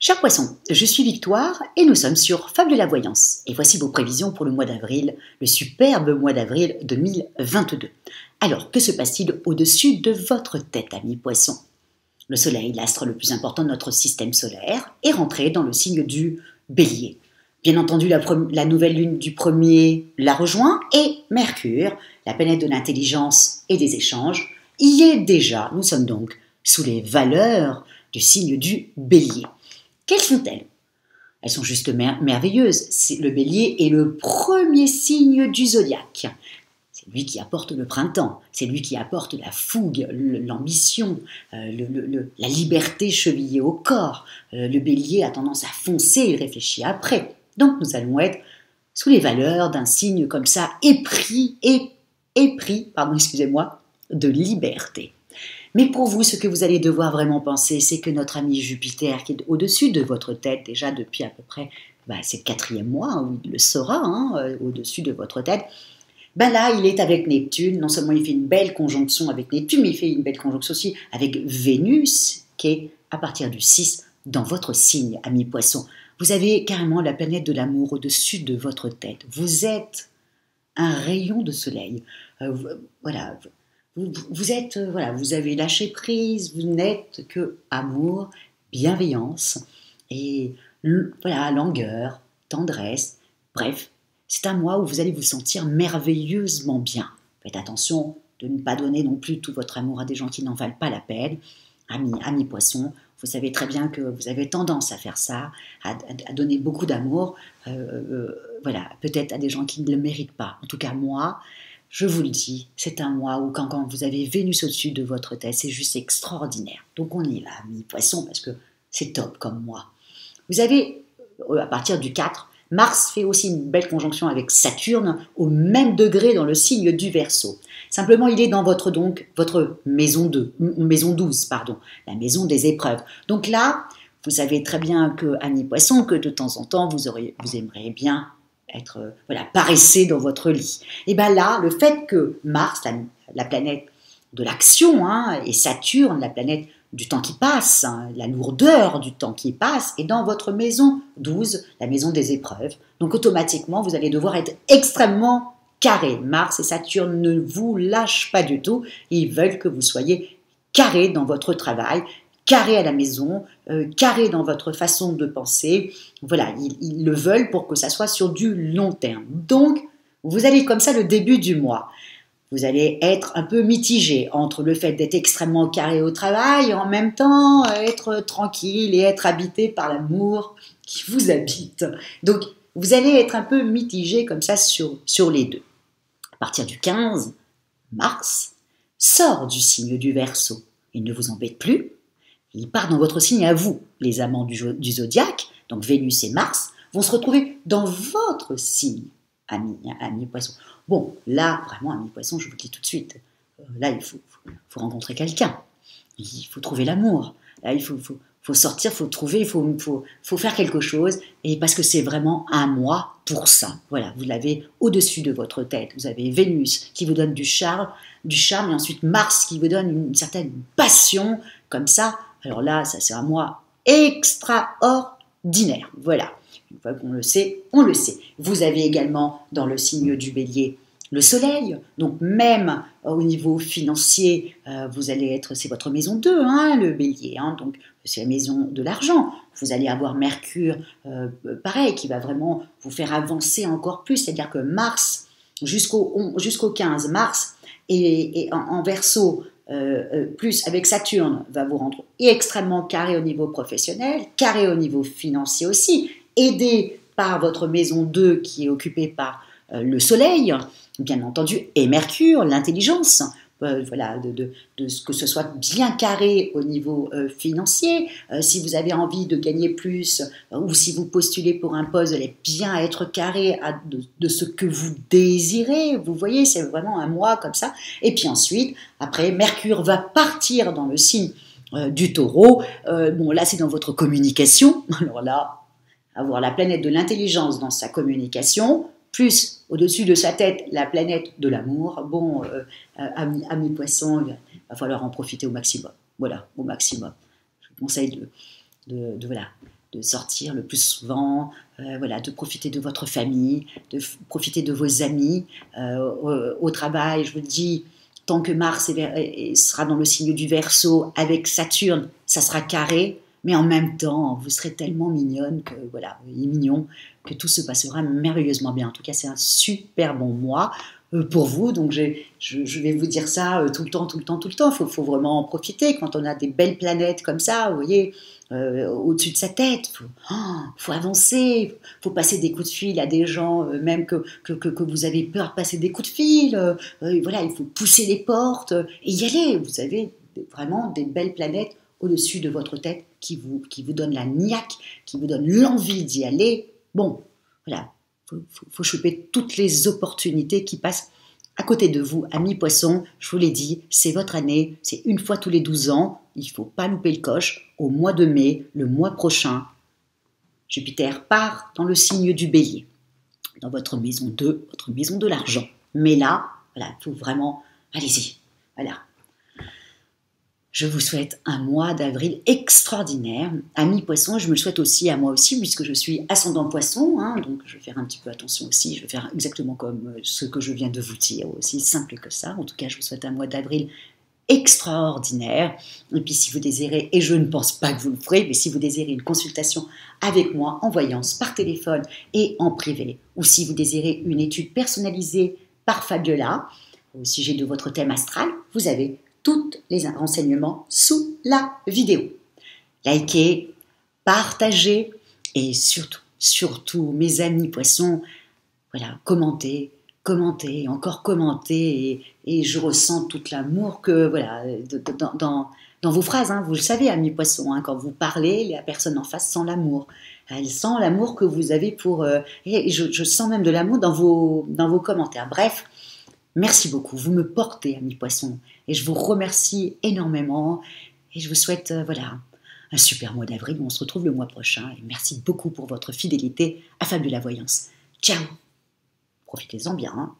Chers poissons, je suis Victoire et nous sommes sur Fable de la Voyance. Et voici vos prévisions pour le mois d'avril, le superbe mois d'avril 2022. Alors, que se passe-t-il au-dessus de votre tête, amis poissons? Le soleil, l'astre le plus important de notre système solaire, est rentré dans le signe du Bélier. Bien entendu, la nouvelle lune du premier la rejoint et Mercure, la planète de l'intelligence et des échanges, y est déjà. Nous sommes donc sous les valeurs du signe du Bélier. Quelles sont-elles? Elles sont juste merveilleuses. Le Bélier est le premier signe du zodiaque. C'est lui qui apporte le printemps, c'est lui qui apporte la fougue, l'ambition, la liberté chevillée au corps. Le Bélier a tendance à foncer, il réfléchit après. Donc nous allons être sous les valeurs d'un signe comme ça, épris de liberté. Mais pour vous, ce que vous allez devoir vraiment penser, c'est que notre ami Jupiter, qui est au-dessus de votre tête déjà depuis à peu près, c'est le 4e mois où il le sera, au-dessus de votre tête, là, il est avec Neptune. Non seulement il fait une belle conjonction avec Neptune, mais il fait une belle conjonction aussi avec Vénus, qui est à partir du 6 dans votre signe, ami Poisson. Vous avez carrément la planète de l'amour au-dessus de votre tête. Vous êtes un rayon de soleil. Vous avez lâché prise, vous n'êtes que amour, bienveillance et langueur, tendresse. Bref, c'est un mois où vous allez vous sentir merveilleusement bien. Faites attention de ne pas donner non plus tout votre amour à des gens qui n'en valent pas la peine. Amis poissons, vous savez très bien que vous avez tendance à faire ça, à donner beaucoup d'amour, peut-être à des gens qui ne le méritent pas. En tout cas, moi, je vous le dis, c'est un mois où quand vous avez Vénus au-dessus de votre tête, c'est juste extraordinaire. Donc on y va, amis poissons, parce que c'est top comme mois. Vous avez, à partir du 4, Mars fait aussi une belle conjonction avec Saturne au même degré dans le signe du Verseau. Simplement, il est dans votre maison 12, la maison des épreuves. Donc là, vous savez très bien que, amis poissons, que de temps en temps, vous aimeriez bien être paressé dans votre lit. Et bien là, le fait que Mars, la planète de l'action, et Saturne, la planète du temps qui passe, la lourdeur du temps qui passe, est dans votre maison 12, la maison des épreuves. Donc automatiquement, vous allez devoir être extrêmement carré. Mars et Saturne ne vous lâchent pas du tout. Ils veulent que vous soyez carré dans votre travail, carré à la maison, carré dans votre façon de penser. Voilà, ils le veulent pour que ça soit sur du long terme. Donc, vous allez comme ça le début du mois. Vous allez être un peu mitigé entre le fait d'être extrêmement carré au travail et en même temps être tranquille et être habité par l'amour qui vous habite. Donc, vous allez être un peu mitigé comme ça sur les deux. À partir du 15, Mars sort du signe du Verseau. Il ne vous embête plus. Il part dans votre signe à vous, les amants du zodiaque, donc Vénus et Mars, vont se retrouver dans votre signe, amis poissons. Bon, là, vraiment, amis poissons, je vous le dis tout de suite, là, il faut rencontrer quelqu'un, il faut trouver l'amour, là, il faut sortir, il faut trouver, il faut faire quelque chose, et parce que c'est vraiment un mois pour ça. Voilà, vous l'avez au-dessus de votre tête, vous avez Vénus qui vous donne du charme, et ensuite Mars qui vous donne une certaine passion, comme ça. Alors là, ça c'est un mois extraordinaire. Voilà, une fois qu'on le sait, on le sait. Vous avez également dans le signe du Bélier le Soleil, donc même au niveau financier, vous allez être, c'est votre maison 2, le Bélier, donc c'est la maison de l'argent. Vous allez avoir Mercure, pareil, qui va vraiment vous faire avancer encore plus, c'est-à-dire que Mars, jusqu'au 15 mars, et en Verseau, plus avec Saturne, va vous rendre extrêmement carré au niveau professionnel, carré au niveau financier aussi, aidé par votre maison 2 qui est occupée par le Soleil, bien entendu, et Mercure, l'intelligence, que ce soit bien carré au niveau financier. Si vous avez envie de gagner plus ou si vous postulez pour un poste, vous allez bien être carré de ce que vous désirez. Vous voyez, c'est vraiment un mois comme ça. Et puis ensuite, après, Mercure va partir dans le signe du Taureau. Là, c'est dans votre communication. Alors là, avoir la planète de l'intelligence dans sa communication, plus au-dessus de sa tête la planète de l'amour, amis poissons, il va falloir en profiter au maximum. Voilà, au maximum. Je vous conseille de de sortir le plus souvent, voilà, de profiter de votre famille, de profiter de vos amis. Au travail, je vous le dis, tant que Mars sera dans le signe du Verseau avec Saturne, ça sera carré, mais en même temps, vous serez tellement mignonne que voilà, et mignon, que tout se passera merveilleusement bien. En tout cas, c'est un super bon mois pour vous. Donc, je vais vous dire ça tout le temps, tout le temps, tout le temps. Faut vraiment en profiter quand on a des belles planètes comme ça, vous voyez, au-dessus de sa tête. Faut avancer, faut passer des coups de fil à des gens, même que vous avez peur de passer des coups de fil. Voilà, il faut pousser les portes et y aller. Vous avez vraiment des belles planètes au-dessus de votre tête qui vous donne la niaque, qui vous donne l'envie d'y aller. Bon, voilà, faut choper toutes les opportunités qui passent à côté de vous, amis poissons. Je vous l'ai dit, c'est votre année, c'est une fois tous les 12 ans, il ne faut pas louper le coche. Au mois de mai, le mois prochain, Jupiter part dans le signe du Bélier, dans votre maison 2, votre maison de l'argent. Mais là, voilà, il faut vraiment, allez-y, voilà. Je vous souhaite un mois d'avril extraordinaire. Amis poissons, je me le souhaite aussi à moi aussi, puisque je suis ascendant poisson, hein, donc je vais faire un petit peu attention aussi, je vais faire exactement comme ce que je viens de vous dire, aussi simple que ça. En tout cas, je vous souhaite un mois d'avril extraordinaire. Et puis si vous désirez, et je ne pense pas que vous le ferez, mais si vous désirez une consultation avec moi en voyance, par téléphone et en privé, ou si vous désirez une étude personnalisée par Fabiola, au sujet de votre thème astral, vous avez tous les renseignements sous la vidéo. Likez, partagez et surtout, mes amis poissons, voilà, commentez, encore commentez et je ressens tout l'amour que, voilà, dans vos phrases, hein, vous le savez, amis poissons, hein, quand vous parlez, la personne en face sent l'amour. Elle sent l'amour que vous avez pour... et je sens même de l'amour dans vos commentaires. Bref, merci beaucoup, vous me portez, amis poissons, et je vous remercie énormément, et je vous souhaite, voilà, un super mois d'avril, on se retrouve le mois prochain, et merci beaucoup pour votre fidélité à Fabiola Voyance. Ciao, profitez-en bien, hein.